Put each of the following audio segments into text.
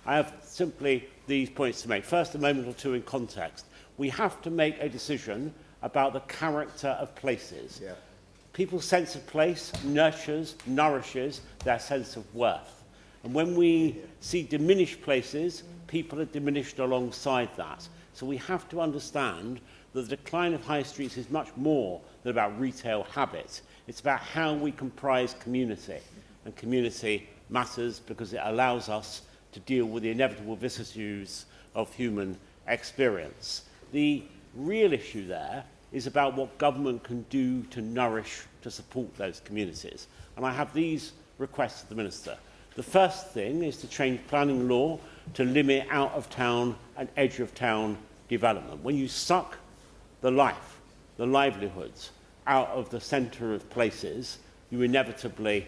I have simply these points to make. First, a moment or two in context. We have to make a decision about the character of places. Yeah. People's sense of place nourishes their sense of worth. And when we see diminished places, people are diminished alongside that. So we have to understand that the decline of high streets is much more than about retail habit. It's about how we comprise community. And community matters because it allows us to deal with the inevitable vicissitudes of human experience. The real issue there is about what government can do to nourish, to support those communities. And I have these requests to the Minister. The first thing is to change planning law to limit out-of-town and edge-of-town development. When you suck the life, the livelihoods out of the centre of places, you inevitably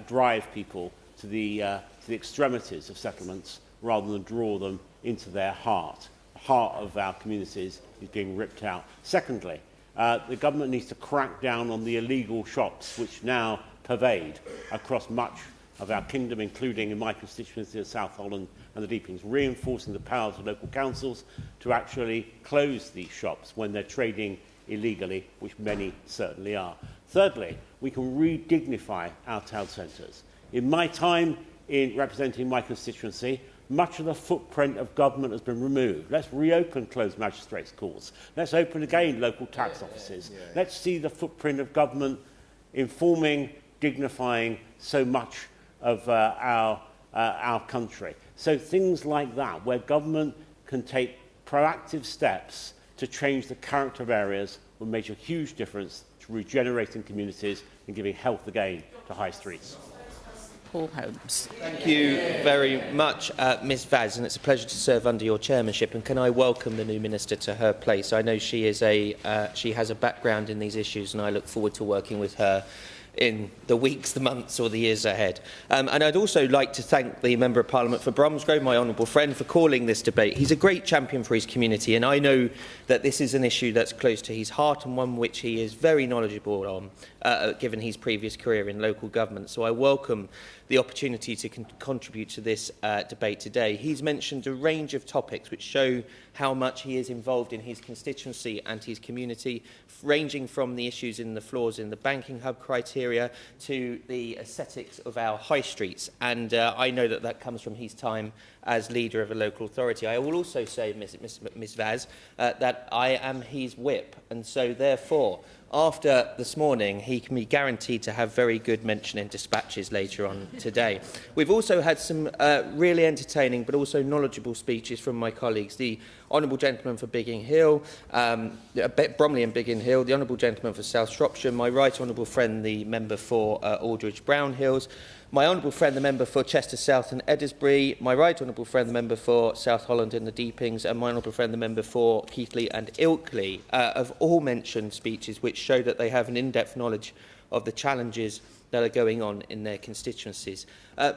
drive people to the extremities of settlements rather than draw them into their heart. The heart of our communities is being ripped out. Secondly, the government needs to crack down on the illegal shops which now pervade across much of our kingdom, including in my constituency of South Holland and the Deepings, reinforcing the powers of local councils to actually close these shops when they're trading illegally, which many certainly are. Thirdly, we can re-dignify our town centres. In my time in representing my constituency, much of the footprint of government has been removed. Let's reopen closed magistrates' courts. Let's open again local tax offices. Let's see the footprint of government informing, dignifying so much of our country. So things like that, where government can take proactive steps to change the character of areas, will make a huge difference to regenerating communities and giving health again to high streets. Paul Holmes. Thank you very much, Ms Vaz, and it's a pleasure to serve under your chairmanship. And can I welcome the new minister to her place? I know she has a background in these issues, and I look forward to working with her in the weeks, the months or the years ahead. And I'd also like to thank the Member of Parliament for Bromsgrove, my honourable friend, for calling this debate. He's a great champion for his community, and I know that this is an issue that's close to his heart and one which he is very knowledgeable on, given his previous career in local government. So I welcome the opportunity to contribute to this debate today. He's mentioned a range of topics which show how much he is involved in his constituency and his community, ranging from the issues in the flaws in the banking hub criteria to the aesthetics of our high streets. And I know that that comes from his time as leader of a local authority. I will also say, Ms Vaz, that I am his whip, and so therefore after this morning, he can be guaranteed to have very good mention in dispatches later on today. We've also had some really entertaining but also knowledgeable speeches from my colleagues. The Honourable Gentleman for Biggin Hill, Bromley and Biggin Hill, the Honourable Gentleman for South Shropshire, my right honourable friend, the Member for Aldridge Brown Hills, my honourable friend, the Member for Chester South and Edisbury, my right honourable friend, the Member for South Holland and the Deepings, and my honourable friend, the Member for Keighley and Ilkley, have all mentioned speeches which show that they have an in-depth knowledge of the challenges that are going on in their constituencies.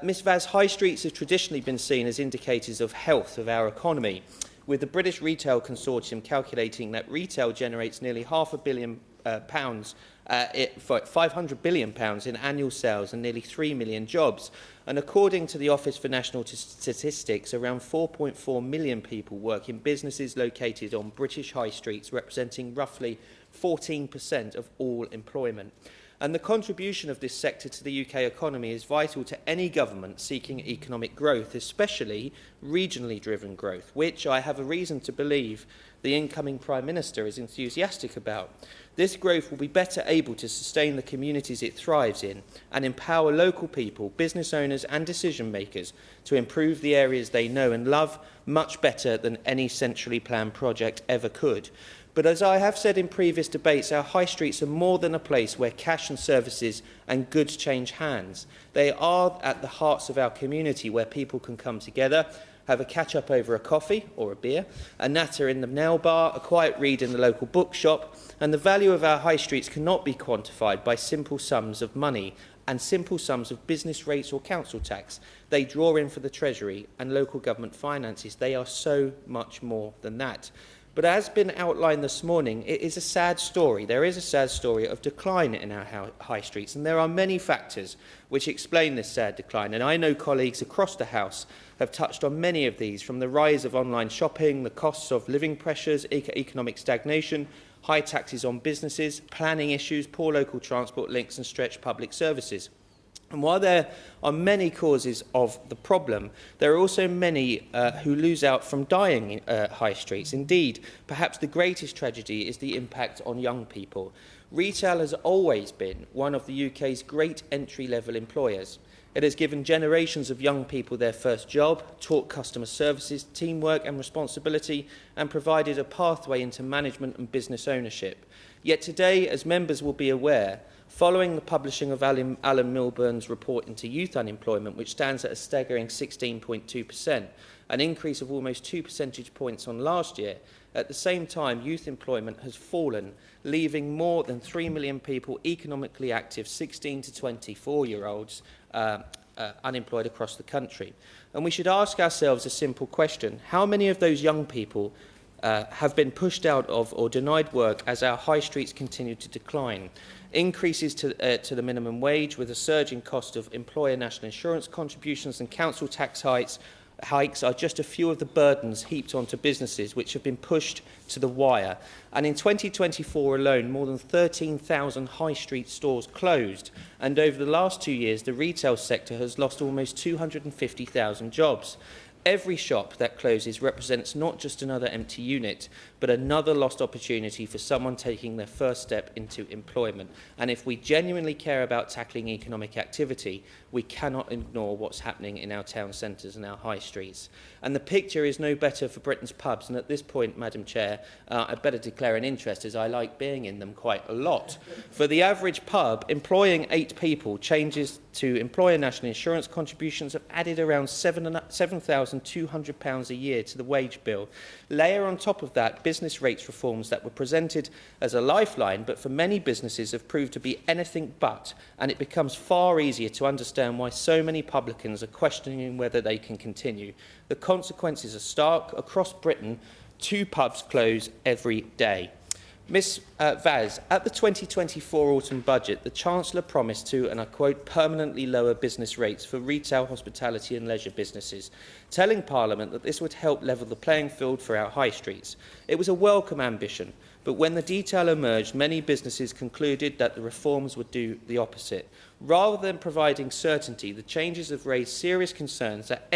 Ms Vaz, high streets have traditionally been seen as indicators of health of our economy, with the British Retail Consortium calculating that retail generates nearly £500 billion £500 billion in annual sales and nearly 3 million jobs. And according to the Office for National Statistics, around 4.4 million people work in businesses located on British high streets, representing roughly 14% of all employment. And the contribution of this sector to the UK economy is vital to any government seeking economic growth, especially regionally driven growth, which I have a reason to believe the incoming Prime Minister is enthusiastic about. This growth will be better able to sustain the communities it thrives in and empower local people, business owners and decision makers to improve the areas they know and love much better than any centrally planned project ever could. But as I have said in previous debates, our high streets are more than a place where cash and services and goods change hands. They are at the hearts of our community, where people can come together, have a catch-up over a coffee or a beer, a natter in the nail bar, a quiet read in the local bookshop, and the value of our high streets cannot be quantified by simple sums of money and simple sums of business rates or council tax. They draw in for the Treasury and local government finances. They are so much more than that. But as been outlined this morning, it is a sad story. There is a sad story of decline in our high streets, and there are many factors which explain this sad decline. And I know colleagues across the House have touched on many of these, from the rise of online shopping, the costs of living pressures, economic stagnation, high taxes on businesses, planning issues, poor local transport links and stretched public services. And while there are many causes of the problem, there are also many who lose out from dying high streets. Indeed, perhaps the greatest tragedy is the impact on young people. Retail has always been one of the UK's great entry-level employers. It has given generations of young people their first job, taught customer services, teamwork and responsibility, and provided a pathway into management and business ownership. Yet today, as members will be aware, following the publishing of Alan Milburn's report into youth unemployment, which stands at a staggering 16.2%, an increase of almost 2 percentage points on last year, at the same time, youth employment has fallen, leaving more than 3 million people economically active, 16 to 24-year-olds, unemployed across the country. And we should ask ourselves a simple question. How many of those young people have been pushed out of or denied work as our high streets continue to decline? Increases to the minimum wage, with a surge in cost of employer national insurance contributions and council tax hikes are just a few of the burdens heaped onto businesses which have been pushed to the wire. And in 2024 alone, more than 13,000 high street stores closed. And over the last 2 years, the retail sector has lost almost 250,000 jobs. Every shop that closes represents not just another empty unit, but another lost opportunity for someone taking their first step into employment. And if we genuinely care about tackling economic activity, we cannot ignore what's happening in our town centres and our high streets. And the picture is no better for Britain's pubs. And at this point, Madam Chair, I'd better declare an interest, as I like being in them quite a lot. For the average pub, employing 8 people, changes to employer national insurance contributions have added around £7,200 a year to the wage bill. Layer on top of that business rates reforms that were presented as a lifeline, but for many businesses have proved to be anything but, and it becomes far easier to understand why so many publicans are questioning whether they can continue. The consequences are stark. Across Britain, 2 pubs close every day. Ms Vaz, at the 2024 autumn budget, the Chancellor promised to, and I quote, permanently lower business rates for retail, hospitality and leisure businesses, telling Parliament that this would help level the playing field for our high streets. It was a welcome ambition, but when the detail emerged, many businesses concluded that the reforms would do the opposite. Rather than providing certainty, the changes have raised serious concerns that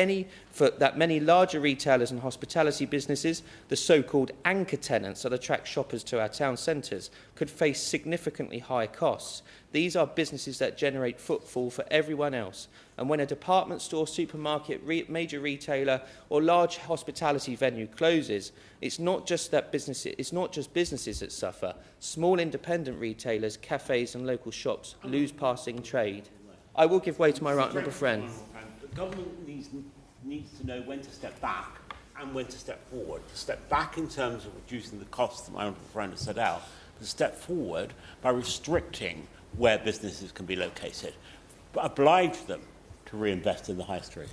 many larger retailers and hospitality businesses, the so-called anchor tenants that attract shoppers to our town centres, could face significantly higher costs. These are businesses that generate footfall for everyone else. And when a department store, supermarket, major retailer or large hospitality venue closes, it's not just businesses that suffer. Small independent retailers, cafes and local shops lose passing trade. I will give way to my right honourable friend. The government needs to know when to step back and when to step forward. To step back in terms of reducing the costs that my honourable friend has set out, but to step forward by restricting where businesses can be located, but oblige them to reinvest in the high street.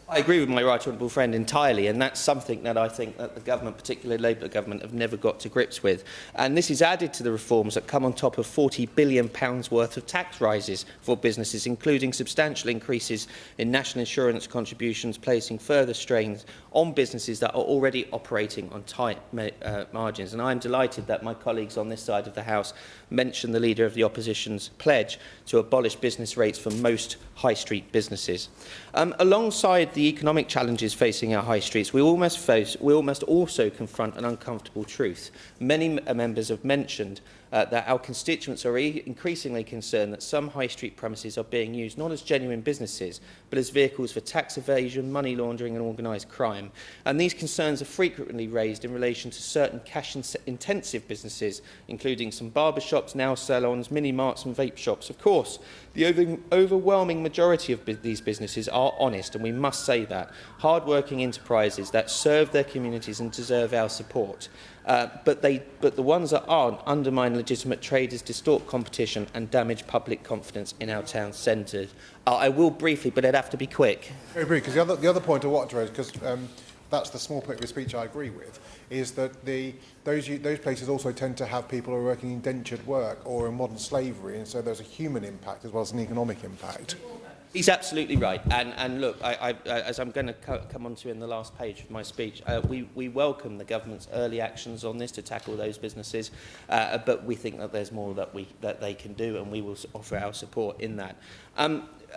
I agree with my right honourable friend entirely, and that's something that I think that the government, particularly the Labour government, have never got to grips with. And this is added to the reforms that come on top of £40 billion worth of tax rises for businesses, including substantial increases in national insurance contributions, placing further strains on businesses that are already operating on tight margins. And I'm delighted that my colleagues on this side of the House mentioned the Leader of the Opposition's pledge to abolish business rates for most high street businesses. Alongside the economic challenges facing our high streets, we all must also confront an uncomfortable truth. Many members have mentioned that our constituents are increasingly concerned that some high street premises are being used not as genuine businesses, but as vehicles for tax evasion, money laundering and organised crime. And these concerns are frequently raised in relation to certain cash-intensive businesses, including some barber shops, nail salons, mini-marts and vape shops. Of course, the overwhelming majority of these businesses are honest, and we must say that. Hard-working enterprises that serve their communities and deserve our support. But the ones that aren't undermine legitimate traders, distort competition and damage public confidence in our town centres. I will briefly, but it'd have to be quick. Very brief, because the other point I want to raise, because that's the small point of the speech I agree with, is that those places also tend to have people who are working indentured work or in modern slavery, and so there's a human impact as well as an economic impact. He's absolutely right. And look, as I'm going to come on to in the last page of my speech, we welcome the government's early actions on this to tackle those businesses, but we think that there's more that they can do, and we will offer our support in that.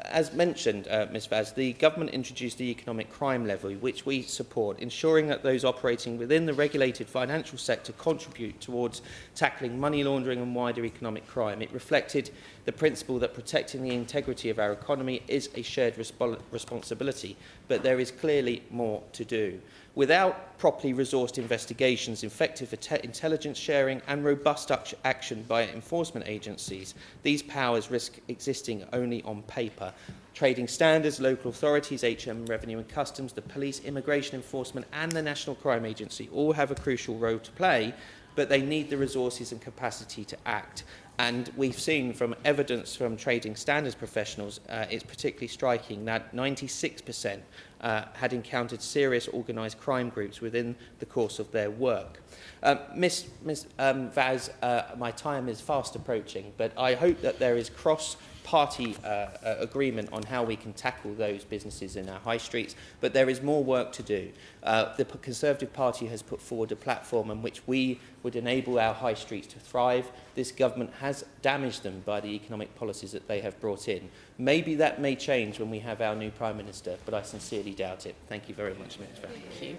As mentioned, Ms Vaz, the government introduced the economic crime levy, which we support, ensuring that those operating within the regulated financial sector contribute towards tackling money laundering and wider economic crime. It reflected the principle that protecting the integrity of our economy is a shared responsibility, but there is clearly more to do. Without properly resourced investigations, effective intelligence sharing and robust action by enforcement agencies, these powers risk existing only on paper. Trading standards, local authorities, HM Revenue and Customs, the police, immigration enforcement and the National Crime Agency all have a crucial role to play, but they need the resources and capacity to act. And we've seen from evidence from trading standards professionals, it's particularly striking that 96% had encountered serious organised crime groups within the course of their work. Ms Vaz, my time is fast approaching, but I hope that there is cross-party agreement on how we can tackle those businesses in our high streets, but there is more work to do. The Conservative Party has put forward a platform in which we would enable our high streets to thrive. This government has damaged them by the economic policies that they have brought in. Maybe that may change when we have our new Prime Minister, but I sincerely doubt it. Thank you very much, Ms Vaz. Thank you.